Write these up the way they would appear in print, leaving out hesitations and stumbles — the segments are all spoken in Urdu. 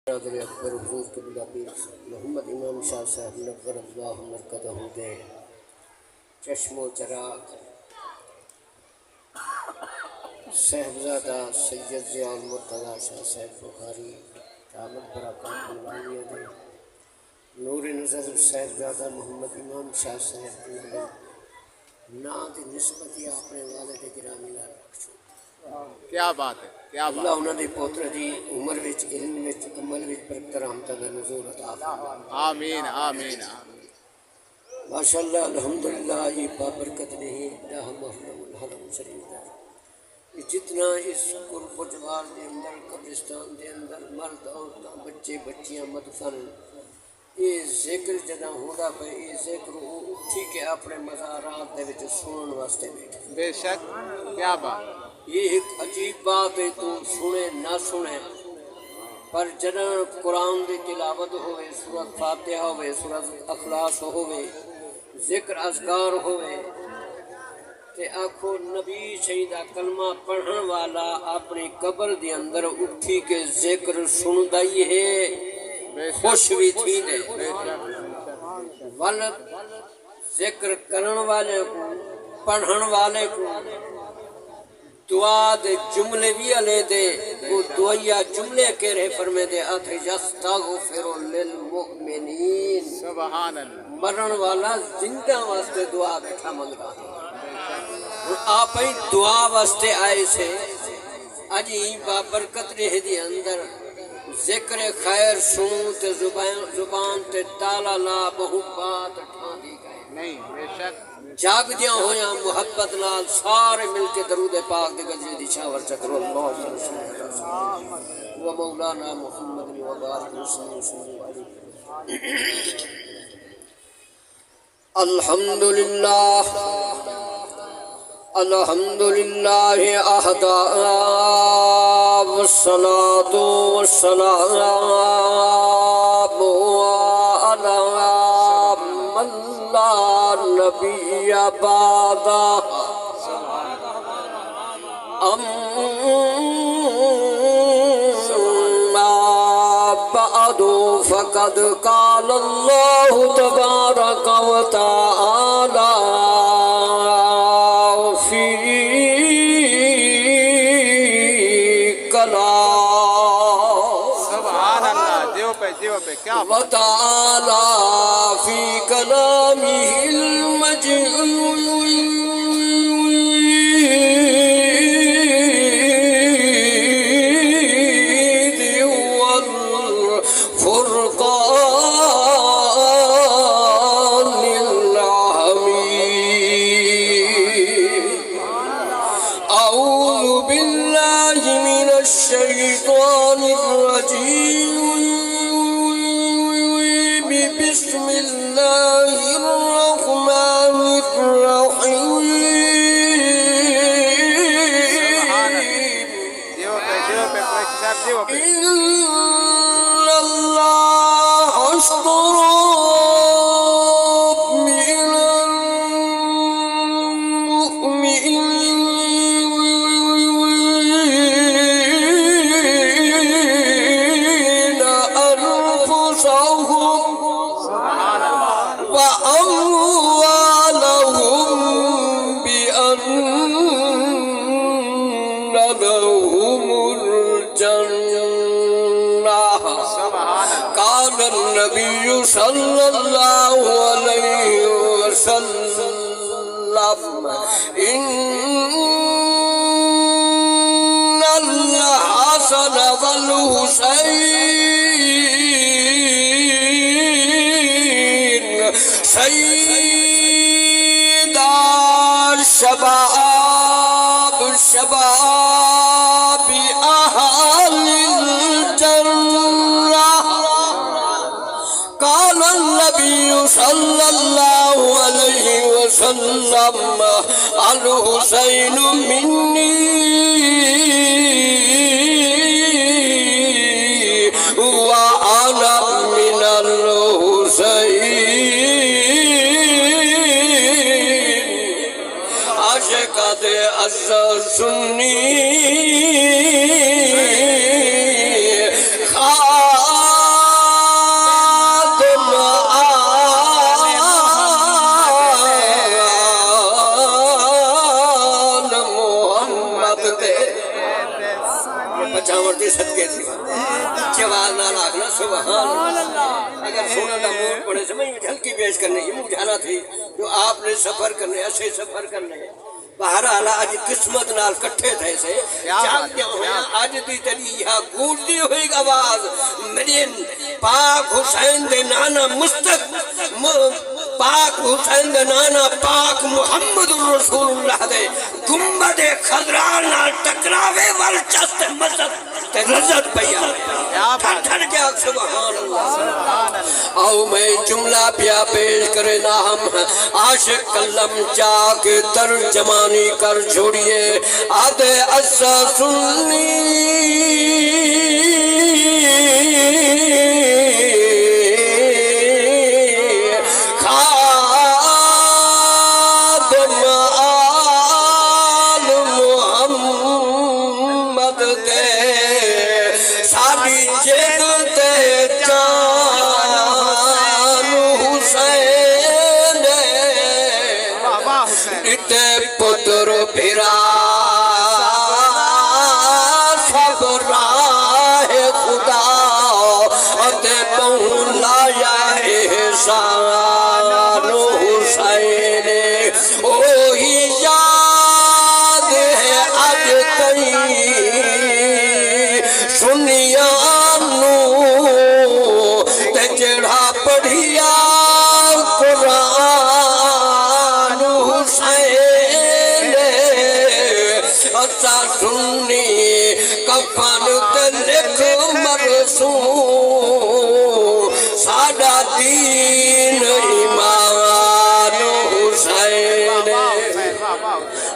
برادر اکبر حضور قبلہ پیر محمد امام شاہ صاحب نور اللہ مرکزہ دے چشم و چراغ صاحبزادہ سید ضیاء المرتضیٰ شاہ صاحب بخاری دامت برکات العالیہ دے نور نظر صاحبزادہ محمد امام شاہ صاحب نا دی نسبتی اپنے والد گرامی نال رکھ چھو۔ کیا بات ہے، کیا بات اللہ انہاں دی پوتر دی عمر وچ علم وچ عمل وچ برکت رحمتہ دا نزول عطا فرمائے۔ آمین آمین آمین۔ ماشاءاللہ الحمدللہ یہ بابرکت نہیں راہ محرم الحرم شریف ہے۔ جتنا اس قرب و جوار دے اندر قبرستان دے اندر مرد عورتاں بچے بچیاں مدفن یہ ذکر جدہ ہوتا پہ یہ ذکر اٹھی کے اپنے مزارات دے وچ سنن واسطے بیٹھے۔ بے شک، کیا بات ہے۔ یہ ایک عجیب بات ہے، تو سنے نہ سنے پر جدہ قرآن دی تلاوت ہوئے، سورۃ فاتحہ ہوئے، سورۃ اخلاص ہوئے، ذکر اذکار ہوئے تے آکھو نبی شہیدہ کلمہ پڑھن والا اپنی قبر دی اندر اٹھی کے ذکر سندائی ہے، خوش بھی تھی دے ولد ذکر کرن والے کو پڑھن والے کو دعا دے جملے بھی علیہ دے وہ دعائیہ جملے کے رہے فرمے دے یستغفر للمؤمنین سبحان اللہ۔ مرن والا زندہ واسطے دعا بیٹھا منگتا ہے، آپ ہی دعا واسطے آئے سے اجی بابرکت رہ دی اندر ذکر خیر سنوں تے زبان تے تالا لا بہو بات ٹھان دی گئے نہیں، بے شک جاگ دیا ہویا محبت نال سارے مل کے درود پاک دے گجرے دی شاور چکر اللہ صلی اللہ علیہ وسلم و مولانا محمد و بارک وسلم علیہ۔ الحمدللہ الحمدللہ احدا والصلاة والسلام علی من لا نبی بعد بعد فقد قال اللہ تبارک و تعالی فی کلام سبحان اللہ، دیو پہ کیا بات۔ و تعالی فی کلامہ المجید الشیطان الرجیم بسم اللہ الرحمن الرحیم۔ ان اللہ اشترى قال النبي صلى الله عليه وسلم إن الحسن والحسين سيد الشباب أهل الجنة قال النبي صلى الله عليه وسلم الحسين مني وأنا من الحسين عاشق أزل سني آورتی صدقے تھی جواز نہ لاکھنا سبحان اللہ اگر سونا دا موڑ پڑے سمجھ میں ہلکی بیش کرنے یہ مجھانا تھی جو آپ نے سفر کرنے ایسے سفر کرنے بہرحال آج قسمت نال کٹھے تھے سے جاگ دیا ہویا آج دی تلی یہاں گونج دی ہوئی آواز میرے پاک حسین دے نانا پاک حسین دے نانا پاک محمد رسول اللہ دے گنبد خضران نال ٹکراوے وال چست مزد تے رزت پیا تھر تھر کیا سبحان اللہ آؤ میں جملہ پیا پیش کرے نام عاشق کلم چاک ترجمانی کر چھوڑیے آدھے اسا سنی پتر بھرا سب راہ خدا ادے مولایا احسان حسین اوہی یاد ہے اج تئی سنیا نو تے جڑا پڑھیا قرآن اسا سنی کفن تے لکھ مرسوم ساڈا دین ایمان حسین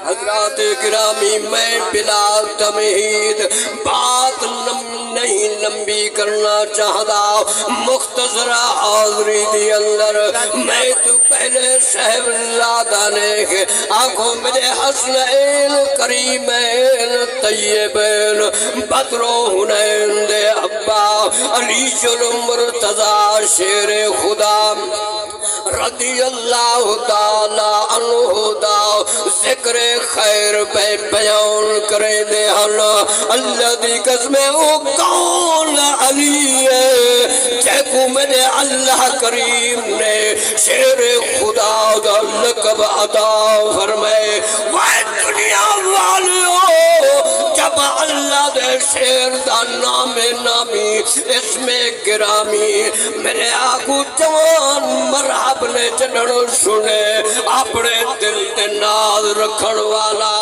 حضرات گرامی میں بلا تمہید بات نہیں لمبی کرنا چاہتا مختصرہ حاضری دی اندر میں تو پہلے صاحبزادہ نے آنکھوں میرے حسنین کریمین طیبین بدر و حنین دے ابا علی المرتضی شیر خدا رضی اللہ تعالی عنہ دا ذکر خیر پہ بیان کرے دے اللہ دی قسم او کون علی ہے جے کو میرے اللہ کریم نے شیر خدا دا لقب عطا فرمائے وہ دنیا والیوں جب اللہ دے شیر دا نام نامی اسم گرامی میرے آگو جوان مرحب نے چڑھن سنے اپنے دل تے ناز رکھن والا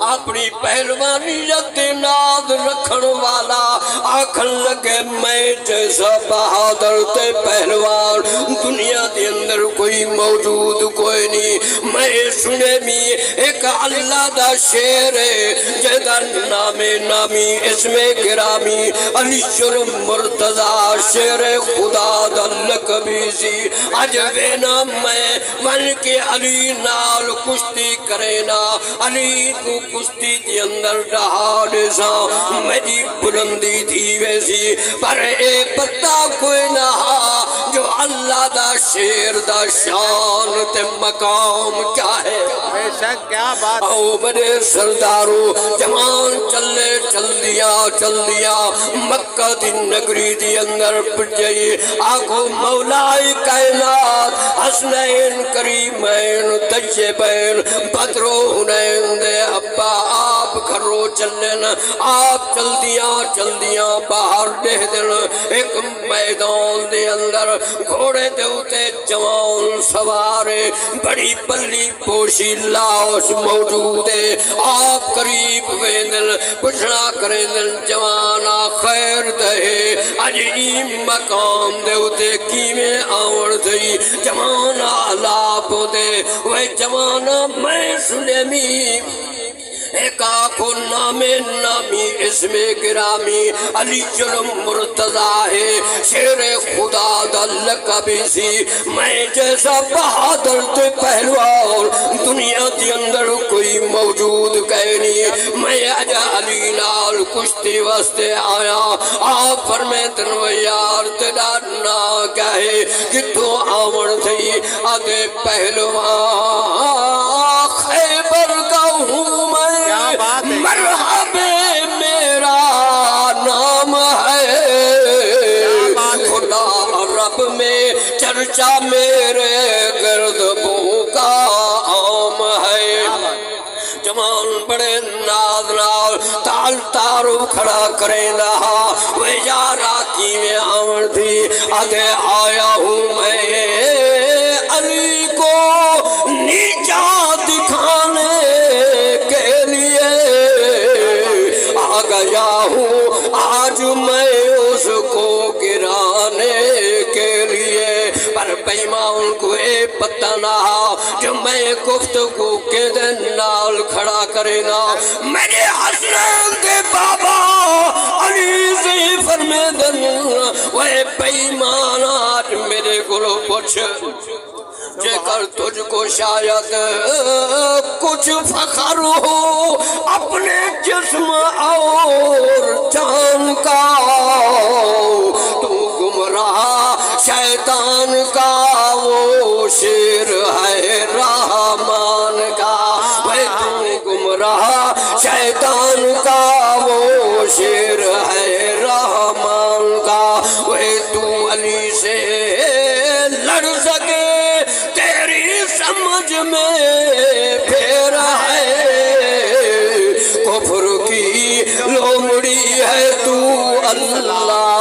اپنی پہلوانیت ناز رکھن والا آکھن لگے میں جیسا بہادر تے پہلوان دنیا دے اندر کوئی موجود کوئی نہیں میں سنے می ایک اللہ دا شیر ہے جیدہ نام نامی اسم گرامی علی المرتضی شیر خدا دا لقبی سی آج وینا میں من کے علی نال کشتی کرینا علی کو کشتی دی اندر ڈہاڑ سا میری بلندی تھی ویسی پر اے پتہ کوئی نہ جو اللہ دا شیر دا شان تے مقام کیا ہے بے شک کیا بات او بڑے سردارو جوان چل دیا مکہ دی نگری دی اندر پجئی آنکھوں مولائی کائنات حسنین کریمین طیبین بدر و حنین دے ابا آپ گھروں چلن آپ چل دیا باہر دے دن ایک میدان دے اندر گھوڑے دے اتے جوان سوارے بڑی پلی پوشی لاش موجود ہے آپ قریب ویندن پوچھنا کریں دن جوانا خیر دے عجیب مقام دے اتے کیمیں آور دئی جوانا لاپ دے وہ جوانا میں سلیمی ایک آنکھوں نام نامی اسم گرامی علی المرتضی ہے شیر خدا دا لقب سی میں جیسا بہادر تے پہلوان دنیا دی اندر کوئی موجود کہیں نہیں میں اجا علی نال کشتی واسطے آیا آپ فرمیتن و یار تیرا نا کہے کتوں آمن تھی آدھے پہلوان خیبر کا ہوں میں مرحب میرا حب میں چرچا میرے گرد بو کا عام ہے جوان بڑے ناز نال تال تارو کھڑا کریں رہا وہ یارا کی میں آمن تھی آگے آیا ہوں میں علی کو نیچا دکھانے کے لیے آ گیا ہوں آج میں اس کو گرانے کے لیے پر پیمان کو اے پتہ نہ جو میں گفتگو کے دن نال کھڑا کرے گا میرے حسنین کے بابا علی سے فرمے دن وہ پیمان آج میرے گلو پوچھ جے کر تجھ کو شاید کچھ فخر ہو اپنے جسم اور جان کا تو گمراہ شیطان کا وہ شیر ہے رحمان کا وہ تو گمراہ شیطان کا وہ شیر ہے رحمان کا وہ تو علی سے لڑ سکے سمجھ میں پھر ہے کفر کی لومڑی ہے تو اللہ